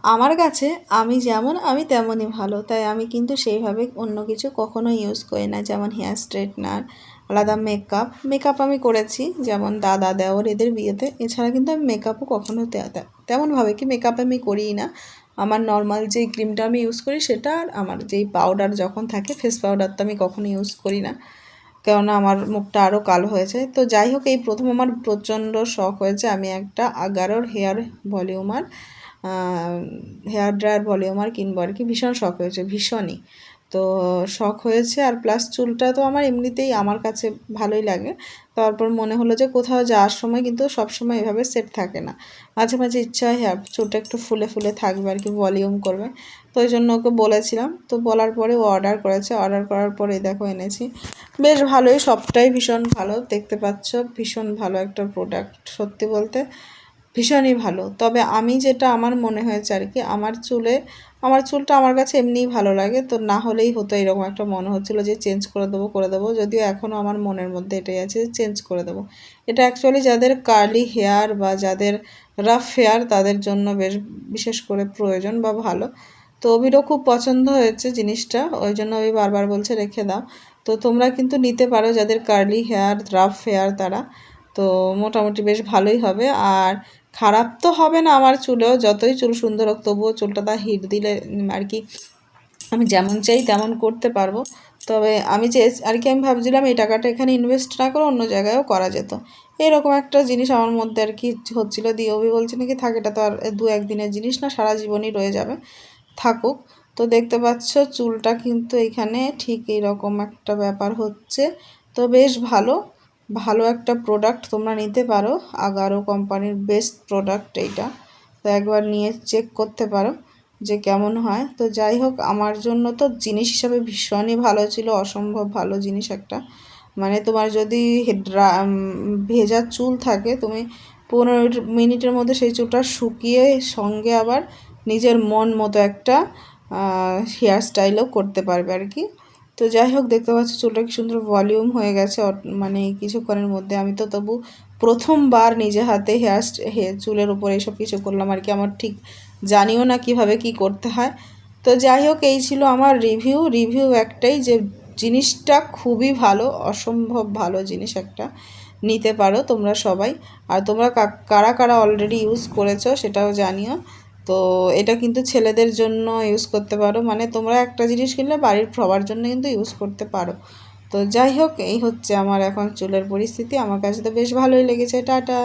আমার কাছে আমি যেমন আমি তেমনই ভালো, তাই আমি কিন্তু সেইভাবে অন্য কিছু কখনো ইউজ করি না। যেমন হেয়ার স্ট্রেটনার, আলাদা মেকআপ আমি করেছি যেমন দাদা দেওর এদের বিয়েতে, এছাড়া কিন্তু আমি মেকআপও কখনো তেমনভাবে কি মেকআপ আমি করিই না। আমার নর্মাল যেই ক্রিমটা আমি ইউজ করি সেটা, আর আমার যেই পাউডার যখন থাকে ফেস পাউডার তো আমি কখনো ইউজ করি না, কেননা আমার মুখটা আরও কালো হয়েছে। তো যাই হোক, এই প্রথম আমার প্রচণ্ড শখ হয়েছে আমি একটা আগারোর হেয়ার ড্রায়ার ভলিউমার কিনবো আর কি। ভীষণ শখ হয়েছে, ভীষণই তো শখ হয়েছে। আর প্লাস চুলটা তো আমার এমনিতেই আমার কাছে ভালোই লাগে। তারপর মনে হলো যে কোথাও যাওয়ার সময় কিন্তু সবসময় এভাবে সেট থাকে না, মাঝে মাঝে ইচ্ছা হয় হেয়ার চুলটা একটু ফুলে ফুলে থাকবে আর কি, ভলিউম করবে। তো ওই জন্য ওকে বলেছিলাম, তো বলার পরে ও অর্ডার করেছে। অর্ডার করার পরে দেখো এনেছি, বেশ ভালোই, সবটাই ভীষণ ভালো দেখতে পাচ্ছ। ভীষণ ভালো একটা প্রোডাক্ট, সত্যি বলতে ভীষণই ভালো। তবে আমি যেটা আমার মনে হয়েছে আর কি, আমার চুলটা আমার কাছে এমনিই ভালো লাগে, তো না হলেই হতো এরকম একটা মনে হচ্ছিলো যে চেঞ্জ করে দেবো। যদিও এখনও আমার মনের মধ্যে এটাই আছে যে চেঞ্জ করে দেবো। এটা অ্যাকচুয়ালি যাদের কার্লি হেয়ার বা যাদের রাফ হেয়ার তাদের জন্য বিশেষ করে প্রয়োজন বা ভালো। তো অভিরও খুব পছন্দ হয়েছে জিনিসটা, ওই জন্য আমি বারবার বলছে রেখে দাও। তো তোমরা কিন্তু নিতে পারো যাদের কার্লি হেয়ার, রাফ হেয়ার তারা। তো মোটামুটি বেশ ভালোই হবে, আর খারাপ তো হবে না। আমার চুলেও যতই চুল সুন্দর হোক তবুও চুলটা তা হিট দিলে আর কি আমি যেমন চাই তেমন করতে পারবো। তবে আমি যে আর কি আমি ভাবছিলাম এই টাকাটা এখানে ইনভেস্ট না করে অন্য জায়গায়ও করা যেত, এরকম একটা জিনিস আমার মধ্যে আর কি হচ্ছিলো। দিয়ে অভি বলছে নাকি থাক, এটা তো আর দু একদিনের জিনিস না, সারা জীবনই রয়ে যাবে, থাকুক। তো দেখতে পাচ্ছ চুলটা কিন্তু এখানে ঠিক এইরকম একটা ব্যাপার হচ্ছে। তো বেশ ভালো ভালো একটা প্রোডাক্ট, তোমরা নিতে পারো। আগারো কোম্পানির বেস্ট প্রোডাক্ট এইটা, তো একবার নিয়ে চেক করতে পারো যে কেমন হয়। তো যাই হোক, আমার জন্য তো জিনিস হিসাবে ভীষণই ভালো ছিল, অসম্ভব ভালো জিনিস একটা। মানে তোমার যদি ভেজা চুল থাকে, তুমি 15 মিনিটের মধ্যে সেই চুলটা শুকিয়ে সঙ্গে আবার নিজের মন মতো একটা হেয়ার স্টাইলও করতে পারবে আর কি। তো যাই হোক, দেখতে পাচ্ছি চুলটা কি সুন্দর ভলিউম হয়ে গেছে মানে কিছুক্ষণের মধ্যে। আমি তো তবু প্রথমবার নিজে হাতে চুলের উপর এইসব কিছু করলাম আর কি, আমার ঠিক জানিও না কিভাবে কি করতে হয়। তো যাই হোক, এই ছিল আমার রিভিউ একটাই যে জিনিসটা খুবই ভালো, অসম্ভব ভালো জিনিস একটা, নিতে পারো তোমরা সবাই। আর তোমরা কারা কারা অলরেডি ইউজ করেছো সেটাও জানিও। তো এটা কিন্তু ছেলেদের জন্য ইউজ করতে পারো, মানে তোমরা একটা জিনিস কিনলে বাড়ির সবার জন্য কিন্তু ইউজ করতে পারো। তো যাই হোক, এই হচ্ছে আমার এখন চুলের পরিস্থিতি। আমার কাছে তো বেশ ভালোই লেগেছে। টাটা।